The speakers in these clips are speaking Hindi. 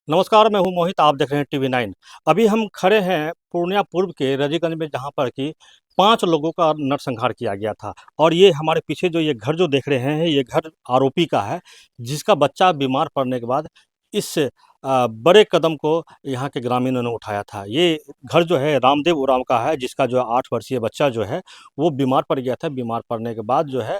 नमस्कार, मैं हूँ मोहित, आप देख रहे हैं टीवी 9। अभी हम खड़े हैं पूर्णिया पूर्व के रजीगंज में, जहाँ पर कि 5 लोगों का नरसंहार किया गया था। और ये हमारे पीछे जो ये घर जो देख रहे हैं, ये घर आरोपी का है, जिसका बच्चा बीमार पड़ने के बाद इस बड़े कदम को यहाँ के ग्रामीणों ने उठाया था। ये घर जो है रामदेव उरांव का है, जिसका जो 8 वर्षीय बच्चा जो है, वो बीमार पड़ गया था। बीमार पड़ने के बाद जो है,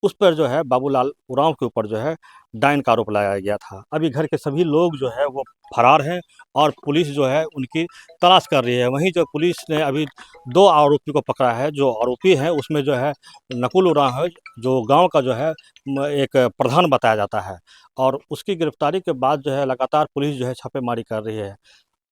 उस पर जो है बाबूलाल उरांव के ऊपर जो है डायन का आरोप लगाया गया था। अभी घर के सभी लोग जो है वो फरार हैं और पुलिस जो है उनकी तलाश कर रही है। वहीं जो पुलिस ने अभी 2 आरोपी को पकड़ा है। जो आरोपी है उसमें जो है नकुल उरांव है, जो गांव का जो है एक प्रधान बताया जाता है। और उसकी गिरफ्तारी के बाद जो है लगातार पुलिस जो है छापेमारी कर रही है।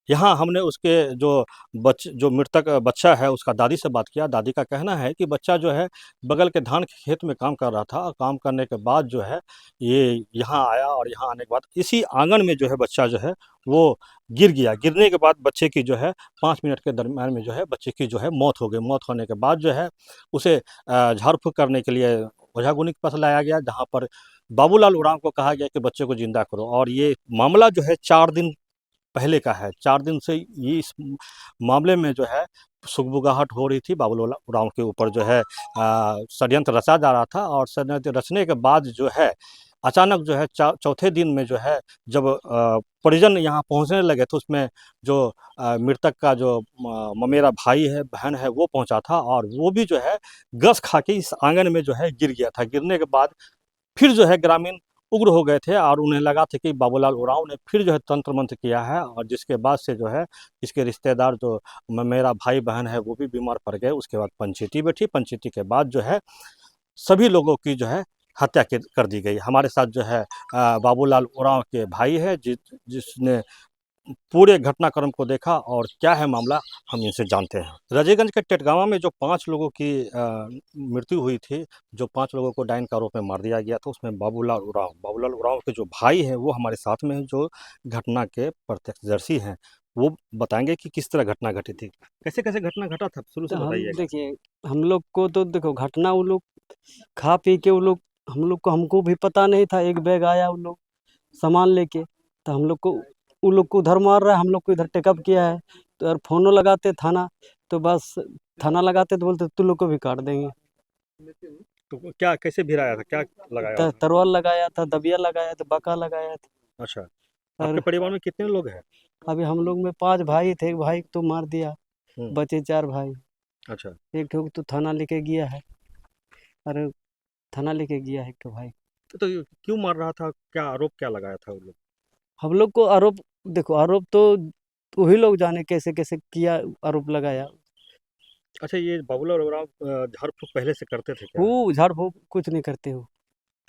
यहाँ हमने उसके जो मृतक बच्चा है, उसका दादी से बात किया। दादी का कहना है कि बच्चा जो है बगल के धान के खेत में काम कर रहा था, और काम करने के बाद जो है ये यहाँ आया, और यहाँ आने के बाद इसी आंगन में जो है बच्चा जो है वो गिर गया। गिरने के बाद बच्चे की जो है 5 मिनट के दरम्यान में जो है बच्चे की जो है मौत हो गई। मौत होने के बाद जो है उसे झाड़ फूँक करने के लिए ओझा गुनी के पास लाया गया, जहाँ पर बाबूलाल उरांव को कहा गया कि बच्चे को ज़िंदा करो। और ये मामला जो है 4 दिन पहले का है। 4 दिन से ये इस मामले में जो है सुगबुगाहट हो रही थी। बाबूलाल उरांव के ऊपर जो है षड्यंत्र रचा जा रहा था, और षड्यंत्र रचने के बाद जो है अचानक जो है चौथे दिन में जो है जब परिजन यहाँ पहुँचने लगे, तो उसमें जो मृतक का जो ममेरा भाई है, बहन है, वो पहुँचा था। और वो भी जो है गस खा के इस आंगन में जो है गिर गया था। गिरने के बाद फिर जो है ग्रामीण उग्र हो गए थे, और उन्हें लगा था कि बाबूलाल उरांव ने फिर जो है तंत्र मंत्र किया है। और जिसके बाद से जो है इसके रिश्तेदार जो मेरा भाई बहन है, वो भी बीमार पड़ गए। उसके बाद पंचायती बैठी। पंचायती के बाद जो है सभी लोगों की जो है हत्या कर दी गई। हमारे साथ जो है बाबूलाल उरांव के भाई है, जिसने पूरे घटनाक्रम को देखा। और क्या है मामला, हम इनसे जानते हैं। रजीगंज के टेटगांवा में जो 5 लोगों की मृत्यु हुई थी, जो 5 लोगों को डायन के आरोप में मार दिया गया था, उसमें बाबूलाल उरांव के जो भाई हैं, वो हमारे साथ में हैं, जो घटना के प्रत्यक्षदर्शी हैं। वो बताएंगे कि किस तरह घटना घटी थी, कैसे कैसे घटना घटा था, शुरू से तो हम बताइएगा। देखिए, हम लोग को तो देखो घटना वो लोग खा पी के वो लोग हम लोग को हमको भी पता नहीं था। एक बैग आया वो लोग सामान लेके, तो हम लोग को वो लोग को उधर मार रहा है, हम लोग को इधर टेकअप किया है। तो यार फोनो लगाते थाना, तो बस थाना लगाते तो बोलते तू लोग को भी काट देंगे। तो क्या कैसे भिड़ाया था, क्या लगाया था? तरवाल लगाया था, दबिया लगाया था, बका लगाया था। अच्छा, आपके और परिवार में कितने लोग हैं? अभी हम लोग में 5 भाई थे, एक भाई को तो मार दिया, हम्म। बचे 4 भाई। अच्छा। एक ठो तो थाना लेके गया है। अरे थाना लेके गया है एक ठो भाई। तो ये क्यों मार रहा था, क्या आरोप क्या लगाया था वो लोग? हम लोग को आरोप, देखो आरोप तो वही लोग जाने कैसे कैसे किया, आरोप लगाया। अच्छा, ये बाबूलाल उरांव झाड़ फूँक पहले से करते थे क्या? वो झाड़ फूक कुछ नहीं करते हो।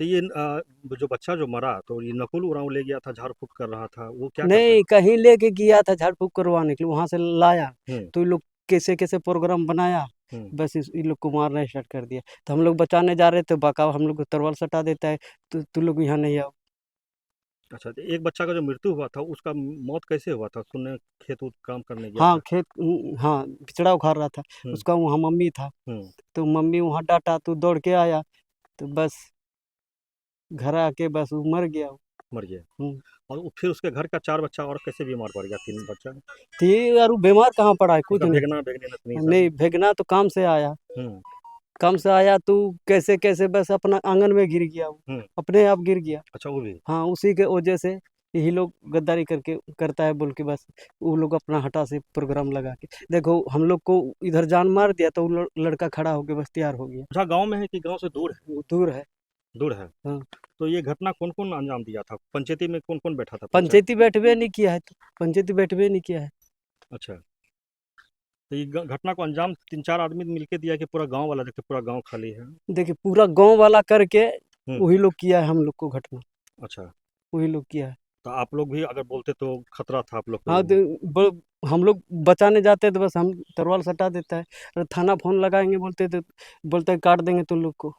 तो ये जो बच्चा जो मरा, तो ये नकुल उरांव ले गया था, झाड़ फूँक कर रहा था, वो क्या करता नहीं, है? कहीं लेके गया था झाड़ फूक करवाने के लिए, वहां से लाया। हुँ, तो ये लोग कैसे कैसे प्रोग्राम बनाया, हुँ। बस ये लोग को मारना स्टार्ट कर दिया। तो हम लोग बचाने जा रहे थे, बकाव हम लोग को तरवाल सटा देता है, तो तू लोग यहाँ नहीं आओ। अच्छा, तो एक बच्चा का जो मृत्यु हुआ था, उसका मौत कैसे हुआ था? सुनने खेत-ऊत काम करने गया हाँ था। खेत, हाँ बिचड़ा उखाड़ रहा था। हुँ, उसका वहाँ मम्मी था, हुँ, तो मम्मी वहाँ डांटा, तो दौड़ के आया। तो बस घर आके बस वो मर गया। मर गया। हम्म। और वो फिर उसके घर का 4 बच्चा और कैसे बीमार पड़ गया, 3 बच्चा? तो ये यार वो बीमार कहाँ पड़ा है, कुछ उसका नहीं। भेगना-भेगनी नतनी सब? नहीं भेगना तो काम से आया, हुँ, काम से आया तो कैसे कैसे बस अपना आंगन में गिर गया वो, हुँ। अपने आप गिर गया। अच्छा, वो भी? हाँ उसी के वजह से यही लोग गद्दारी करके करता है बोल के, बस वो लोग अपना हटा से प्रोग्राम लगा के। देखो हम लोग को इधर जान मार दिया, तो वो लड़का खड़ा होके बस तैयार हो गया। अच्छा, गाँव में है कि गाँव से दूर है? वो दूर है। दूर है। हाँ तो ये घटना कौन-कौन अंजाम दिया था? पंचायती में कौन-कौन बैठा था पंचायत? पंचायती बैठवे नहीं किया है, तो पंचायती बैठवे नहीं किया है। अच्छा। तो ये घटना को अंजाम 3-4 आदमी मिलके दिया कि पूरा गांव वाला देखे, पूरा गांव खाली है? देखिए पूरा गांव वाला करके हम्म। वही लोग किया है हम लोग को घटना, अच्छा। वही लोग किया है। तो आप लोग भी अगर बोलते तो खतरा था आप लोग हाँ को? तो हम लोग बचाने जाते हैं, तो बस हम तरवाल सटा देता है। अरे थाना फोन लगाएंगे बोलते, तो बोलते हैं काट देंगे तुम लोग को।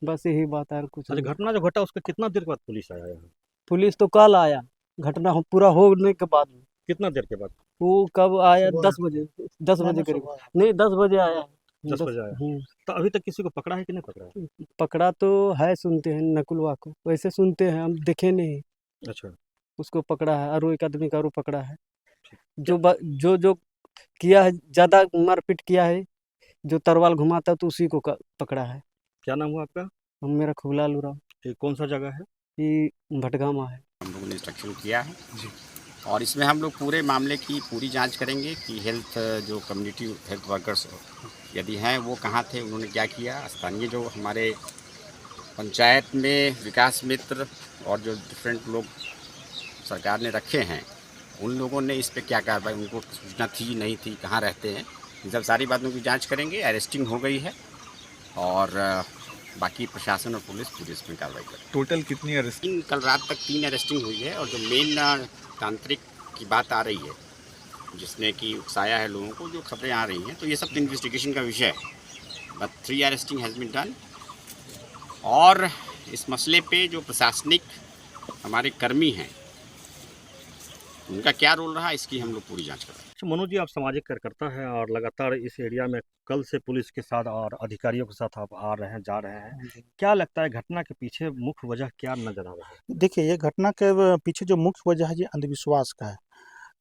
बस यही बात है, और कुछ अच्छा, नहीं। घटना जो घटा उसके कितना देर के बाद पुलिस आया यहाँ? पुलिस तो कल आया, घटना पूरा होने के बाद में। कितना देर के बाद? वो कब आया, 10 बजे, 10 बजे करीब। नहीं 10 बजे आया। 10 दस। बजे आया? तो अभी तक किसी को पकड़ा है कि नहीं पकड़ा है? पकड़ा तो है, सुनते हैं नकुलवा को, वैसे सुनते हैं, हम देखे नहीं। अच्छा। उसको पकड़ा है, और एक आदमी का और पकड़ा है। जो किया है, ज़्यादा मारपीट किया है, जो तरवाल घुमाता तो उसी को पकड़ा है। क्या नाम हुआ आपका? मेरा खुबलाल उरांव। ये कौन सा जगह है? ये भटगामा है। हम लोगों ने इंस्ट्रक्शन किया है और इसमें हम लोग पूरे मामले की पूरी जांच करेंगे कि हेल्थ जो कम्युनिटी हेल्थ वर्कर्स यदि हैं वो कहाँ थे, उन्होंने क्या किया। स्थानीय जो हमारे पंचायत में विकास मित्र और जो डिफरेंट लोग सरकार ने रखे हैं, उन लोगों ने इस पे क्या कार्रवाई, उनको सूचना थी नहीं थी, कहाँ रहते हैं, इन सब सारी बातों की जांच करेंगे। अरेस्टिंग हो गई है और बाकी प्रशासन और पुलिस पूरी इसमें कार्रवाई करें। टोटल कितनी अरेस्टिंग? कल रात तक 3 अरेस्टिंग हुई है और जो मेन तांत्रिक की बात आ रही है, जिसने कि उकसाया है लोगों को, जो खबरें आ रही हैं, तो ये सब इन्वेस्टिगेशन का विषय है। But 3 arresting has been done. और इस मसले पे जो प्रशासनिक हमारे कर्मी हैं, उनका क्या रोल रहा, इसकी हम लोग पूरी जांच कर रहे हैं। अच्छा मनोज जी, आप सामाजिक कार्यकर्ता हैं और लगातार इस एरिया में कल से पुलिस के साथ और अधिकारियों के साथ आप आ रहे हैं, जा रहे हैं, क्या लगता है घटना के पीछे मुख्य वजह क्या नजर आ रहा है? देखिए, ये घटना के पीछे जो मुख्य वजह है, ये अंधविश्वास का है।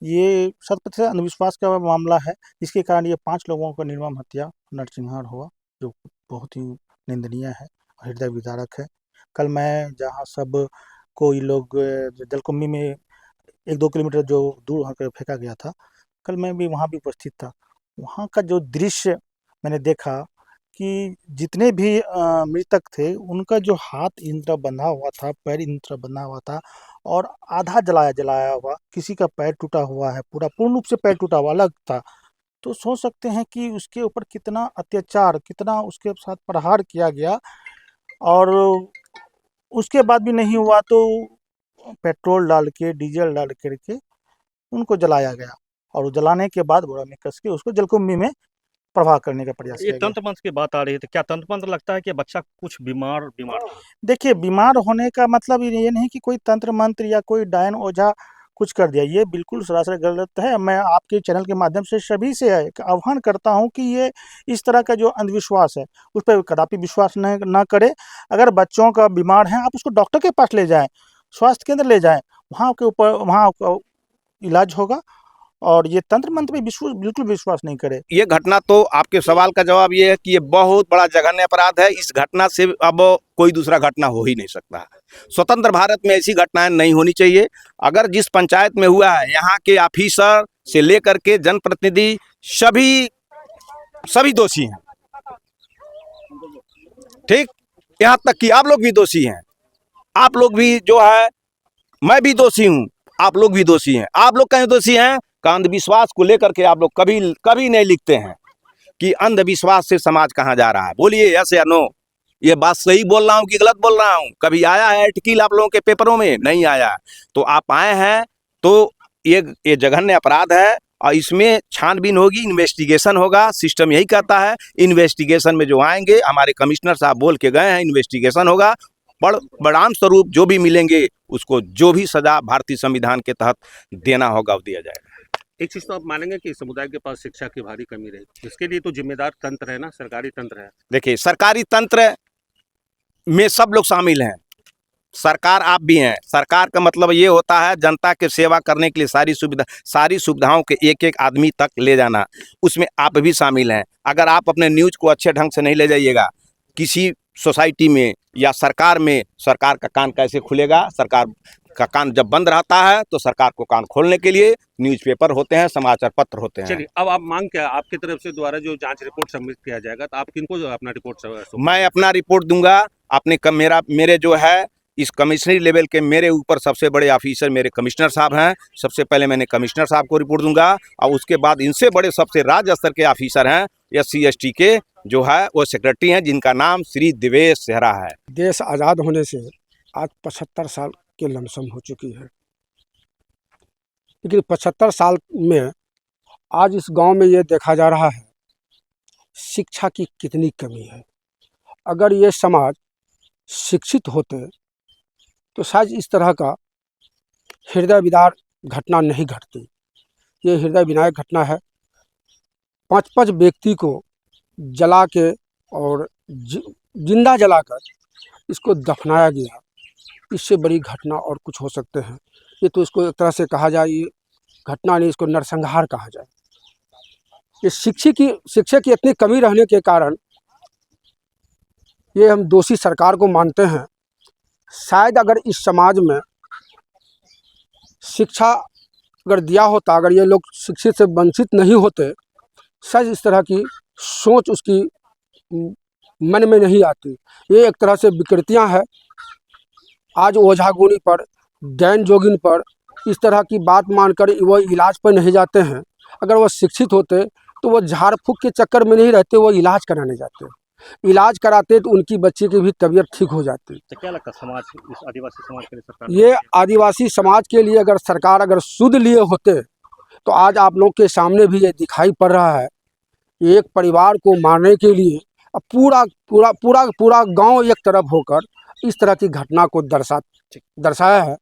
ये 100% अंधविश्वास का मामला है, जिसके कारण ये 5 लोगों का निर्मम हत्या नरसंहार हुआ, जो बहुत ही निंदनीय है, हृदय विदारक है। कल मैं जहाँ सब कोई लोग जलकुंभी में 1-2 किलोमीटर जो दूर वहाँ पे फेंका गया था, कल मैं भी वहाँ भी उपस्थित था। वहाँ का जो दृश्य मैंने देखा कि जितने भी मृतक थे, उनका जो हाथ इन तरह बंधा हुआ था, पैर इन तरह बंधा हुआ था और आधा जलाया हुआ, किसी का पैर टूटा हुआ है, पूरा पूर्ण रूप से पैर टूटा हुआ अलग था। तो सोच सकते हैं कि उसके ऊपर कितना अत्याचार, कितना उसके साथ प्रहार किया गया। और उसके बाद भी नहीं हुआ तो पेट्रोल डाल के, डीजल डाल करके उनको जलाया गया और वो जलाने के बाद बोरा में कस के उसको जलकुंभी में प्रवाह करने का प्रयास ये किया गया। तंत्र मंत्र की बात आ रही है, तो क्या तंत्र मंत्र लगता है कि बच्चा कुछ बीमार था? देखिए, बीमार होने का मतलब ये नहीं कि कोई तंत्र मंत्र या कोई डायन ओझा कुछ कर दिया, ये बिल्कुल सरासर गलत है। मैं आपके चैनल के माध्यम से सभी से एक आह्वान करता हूं कि ये इस तरह का जो अंधविश्वास है, उस पर कदापि विश्वास न करें। अगर बच्चों का बीमार है, आप उसको डॉक्टर के पास ले जाएं, स्वास्थ्य केंद्र ले जाएं, वहाँ इलाज होगा। और ये तंत्र मंत्र पे बिल्कुल विश्वास नहीं करे। ये घटना, तो आपके सवाल का जवाब ये है कि ये बहुत बड़ा जघन्य अपराध है। इस घटना से अब कोई दूसरा घटना हो ही नहीं सकता। स्वतंत्र भारत में ऐसी घटनाएं नहीं होनी चाहिए। अगर जिस पंचायत में हुआ है, यहाँ के ऑफिसर से लेकर के जनप्रतिनिधि सभी दोषी हैं, ठीक, यहाँ तक कि आप लोग भी दोषी हैं। आप लोग भी जो है, मैं भी दोषी हूँ, आप लोग भी दोषी हैं। आप लोग कहीं दोषी हैं का अंधविश्वास को लेकर के आप लोग कभी नहीं लिखते हैं कि अंधविश्वास से समाज कहाँ जा रहा है। बोलिए यस या नो, ये बात सही बोल रहा हूँ कि गलत बोल रहा हूँ? कभी आया है आर्टिकल आप लोगों के पेपरों में? नहीं आया। तो आप आए हैं तो ये जघन्य अपराध है और इसमें छानबीन होगी, इन्वेस्टिगेशन होगा। सिस्टम यही कहता है, इन्वेस्टिगेशन में जो आएंगे, हमारे कमिश्नर साहब बोल के गए हैं, इन्वेस्टिगेशन होगा। परिणाम स्वरूप जो भी मिलेंगे, उसको जो भी सजा भारतीय संविधान के तहत देना होगा वो दिया जाएगा। एक चीज तो आप मानेंगे कि समुदाय के पास शिक्षा की भारी कमी रही, इसके लिए तो जिम्मेदार तंत्र है ना, सरकारी तंत्र है। देखिए, सरकारी तंत्र में सब लोग शामिल हैं, सरकार आप भी हैं। सरकार का मतलब ये होता है जनता के सेवा करने के लिए सारी सुविधाओं के एक आदमी तक ले जाना, उसमें आप भी शामिल हैं। अगर आप अपने न्यूज को अच्छे ढंग से नहीं ले जाइएगा किसी सोसाइटी में या सरकार में, सरकार का कान कैसे खुलेगा? सरकार का कान जब बंद रहता है तो सरकार को कान खोलने के लिए न्यूज़पेपर होते हैं, समाचार पत्र होते हैं। चलिए, अब आप मांग क्या, आपकी तरफ से द्वारा जो जांच रिपोर्ट सबमिट किया जाएगा, तो आप किनको अपना रिपोर्ट? मैं अपना रिपोर्ट दूंगा अपने मेरे जो है इस कमिश्नरी लेवल के मेरे ऊपर सबसे बड़े ऑफिसर मेरे कमिश्नर साहब हैं। सबसे पहले मैंने कमिश्नर साहब को रिपोर्ट दूंगा और उसके बाद इनसे बड़े सबसे राज्य स्तर के ऑफिसर हैं SC ST के जो है वो सेक्रेटरी हैं, जिनका नाम श्री दिवेश सेहरा है। देश आज़ाद होने से आज 75 साल के लमसम हो चुकी है, लेकिन 75 साल में आज इस गांव में ये देखा जा रहा है शिक्षा की कितनी कमी है। अगर ये समाज शिक्षित होते तो शायद इस तरह का हृदय विदारक घटना नहीं घटती। ये हृदय विनायक घटना है। 5 व्यक्ति को जला के और जिंदा जलाकर इसको दफनाया गया। इससे बड़ी घटना और कुछ हो सकते हैं। ये तो इसको एक तरह से कहा जाए, ये घटना नहीं, इसको नरसंहार कहा जाए। ये शिक्षा की इतनी कमी रहने के कारण ये हम दोषी सरकार को मानते हैं। शायद अगर इस समाज में शिक्षा अगर दिया होता, अगर ये लोग शिक्षित से वंचित नहीं होते, शायद इस तरह की सोच उसकी मन में नहीं आती। ये एक तरह से विकृतियां हैं। आज ओझा गुनी पर, डैन जोगिन पर इस तरह की बात मानकर वो इलाज पर नहीं जाते हैं। अगर वो शिक्षित होते तो वो झाड़ फूक के चक्कर में नहीं रहते, वो इलाज कराने जाते। इलाज कराते तो उनकी बच्ची की भी तबीयत ठीक हो जाती। तो क्या लगता है समाज, इस आदिवासी समाज के लिए सरकार ये आदिवासी समाज के लिए अगर सरकार अगर सुध लिए होते तो आज आप लोग के सामने भी ये दिखाई पड़ रहा है। एक परिवार को मारने के लिए अब पूरा गांव एक तरफ होकर इस तरह की घटना को दर्शाया है।